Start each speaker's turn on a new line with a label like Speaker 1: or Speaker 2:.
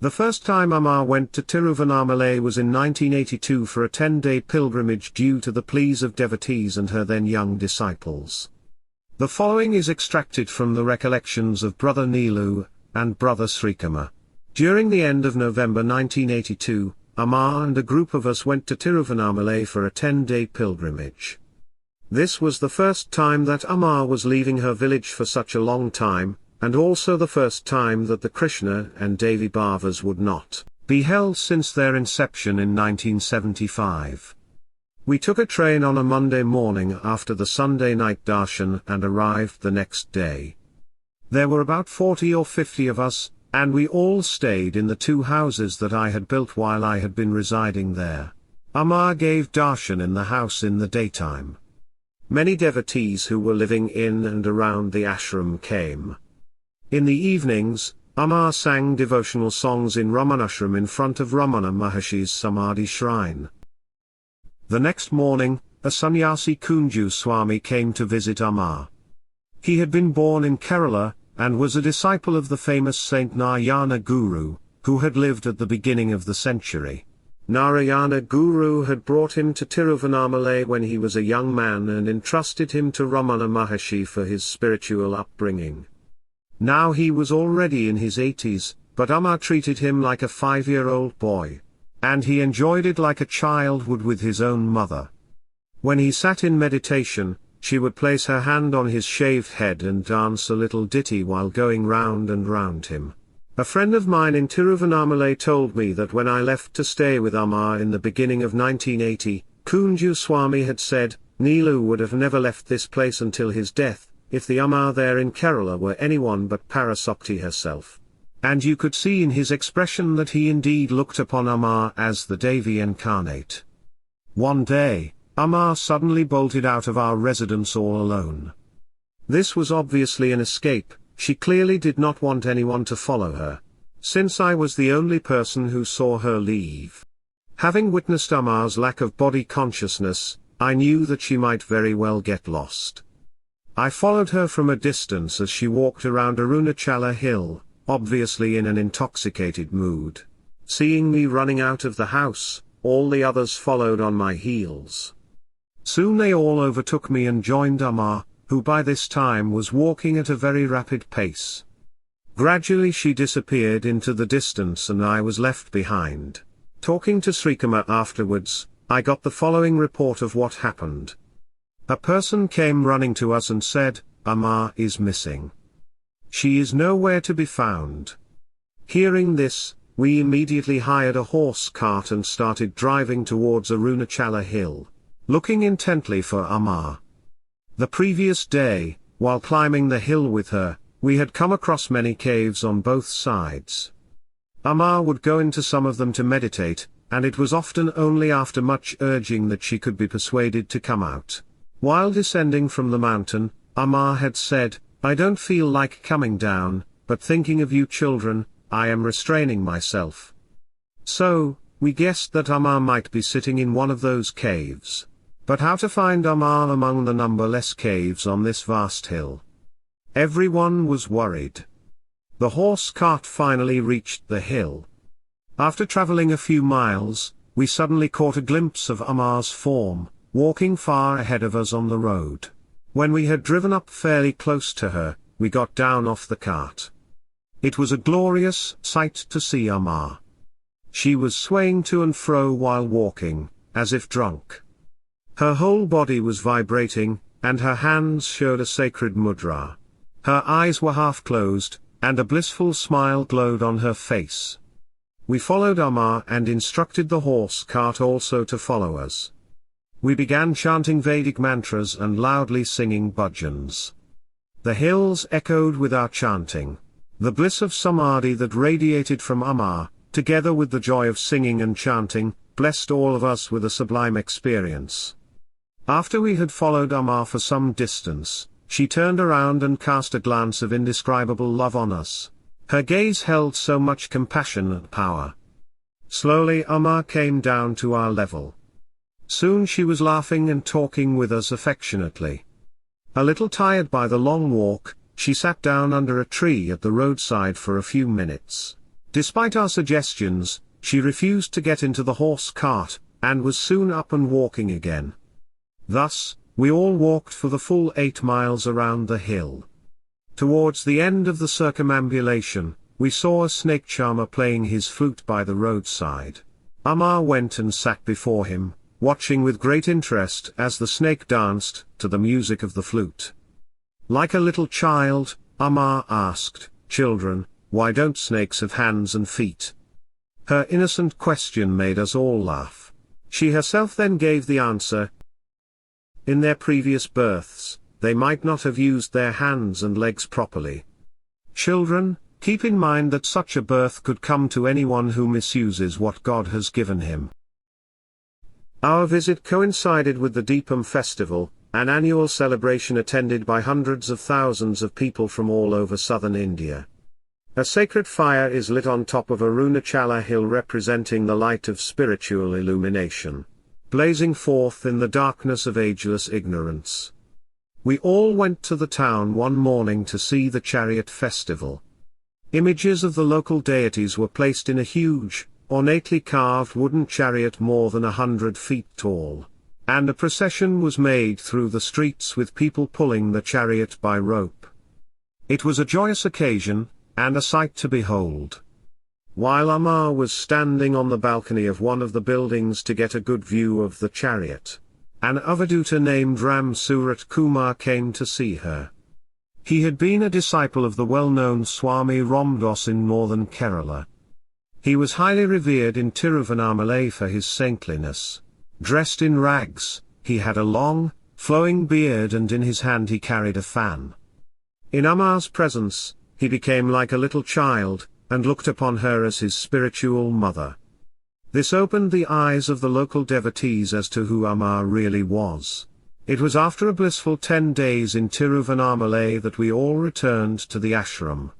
Speaker 1: The first time Amma went to Tiruvannamalai was in 1982 for a 10-day pilgrimage due to the pleas of devotees and her then young disciples. The following is extracted from the Recollections of Brother Nilu and Brother Srikumar. During the end of November 1982, Amma and a group of us went to Tiruvannamalai for a 10-day pilgrimage. This was the first time that Amma was leaving her village for such a long time, and also the first time that the Krishna and Devi Bhavas would not be held since their inception in 1975. We took a train on a Monday morning after the Sunday night darshan and arrived the next day. There were about 40 or 50 of us, and we all stayed in the 2 houses that I had built while I had been residing there. Amma gave darshan in the house in the daytime. Many devotees who were living in and around the ashram came. In the evenings, Amma sang devotional songs in Ramanashram in front of Ramana Maharshi's Samadhi shrine. The next morning, a sannyasi Kunju Swami came to visit Amma. He had been born in Kerala, and was a disciple of the famous Saint Narayana Guru, who had lived at the beginning of the century. Narayana Guru had brought him to Tiruvannamalai when he was a young man and entrusted him to Ramana Maharshi for his spiritual upbringing. Now he was already in his 80s, but Amma treated him like a 5-year-old boy. And he enjoyed it like a child would with his own mother. When he sat in meditation, she would place her hand on his shaved head and dance a little ditty while going round and round him. A friend of mine in Tiruvannamalai told me that when I left to stay with Amma in the beginning of 1980, Kunju Swami had said, Nilu would have never left this place until his death, if the Amma there in Kerala were anyone but Parasakti herself. And you could see in his expression that he indeed looked upon Amma as the Devi incarnate. One day, Amma suddenly bolted out of our residence all alone. This was obviously an escape. She clearly did not want anyone to follow her, since I was the only person who saw her leave. Having witnessed Amma's lack of body consciousness, I knew that she might very well get lost. I followed her from a distance as she walked around Arunachala hill, obviously in an intoxicated mood. Seeing me running out of the house, all the others followed on my heels. Soon they all overtook me and joined Amma, who by this time was walking at a very rapid pace. Gradually she disappeared into the distance and I was left behind. Talking to Srikumar afterwards, I got the following report of what happened. A person came running to us and said, Amma is missing. She is nowhere to be found. Hearing this, we immediately hired a horse cart and started driving towards Arunachala hill, looking intently for Amma. The previous day, while climbing the hill with her, we had come across many caves on both sides. Amma would go into some of them to meditate, and it was often only after much urging that she could be persuaded to come out. While descending from the mountain, Amma had said, I don't feel like coming down, but thinking of you children, I am restraining myself. So, we guessed that Amma might be sitting in one of those caves. But how to find Amma among the numberless caves on this vast hill? Everyone was worried. The horse cart finally reached the hill. After traveling a few miles, we suddenly caught a glimpse of Amma's form, walking far ahead of us on the road. When we had driven up fairly close to her, we got down off the cart. It was a glorious sight to see Amma. She was swaying to and fro while walking, as if drunk. Her whole body was vibrating, and her hands showed a sacred mudra. Her eyes were half closed, and a blissful smile glowed on her face. We followed Amma and instructed the horse cart also to follow us. We began chanting Vedic mantras and loudly singing bhajans. The hills echoed with our chanting. The bliss of samadhi that radiated from Amma, together with the joy of singing and chanting, blessed all of us with a sublime experience. After we had followed Amma for some distance, she turned around and cast a glance of indescribable love on us. Her gaze held so much compassion and power. Slowly Amma came down to our level. Soon she was laughing and talking with us affectionately. A little tired by the long walk, she sat down under a tree at the roadside for a few minutes. Despite our suggestions, she refused to get into the horse cart, and was soon up and walking again. Thus, we all walked for the full 8 miles around the hill. Towards the end of the circumambulation, we saw a snake charmer playing his flute by the roadside. Amma went and sat before him, watching with great interest as the snake danced to the music of the flute. Like a little child, Amma asked, "Children, why don't snakes have hands and feet?" Her innocent question made us all laugh. She herself then gave the answer. In their previous births, they might not have used their hands and legs properly. Children, keep in mind that such a birth could come to anyone who misuses what God has given him. Our visit coincided with the Deepam festival, an annual celebration attended by hundreds of thousands of people from all over southern India. A sacred fire is lit on top of Arunachala hill representing the light of spiritual illumination, blazing forth in the darkness of ageless ignorance. We all went to the town one morning to see the chariot festival. Images of the local deities were placed in a huge, ornately carved wooden chariot more than 100 feet tall, and a procession was made through the streets with people pulling the chariot by rope. It was a joyous occasion, and a sight to behold. While Amma was standing on the balcony of one of the buildings to get a good view of the chariot, an Avadhuta named Ram Surat Kumar came to see her. He had been a disciple of the well-known Swami Ramdas in northern Kerala. He was highly revered in Tiruvannamalai for his saintliness. Dressed in rags, he had a long, flowing beard and in his hand he carried a fan. In Amma's presence, he became like a little child, and looked upon her as his spiritual mother. This opened the eyes of the local devotees as to who Amma really was. It was after a blissful 10 days in Tiruvannamalai that we all returned to the ashram.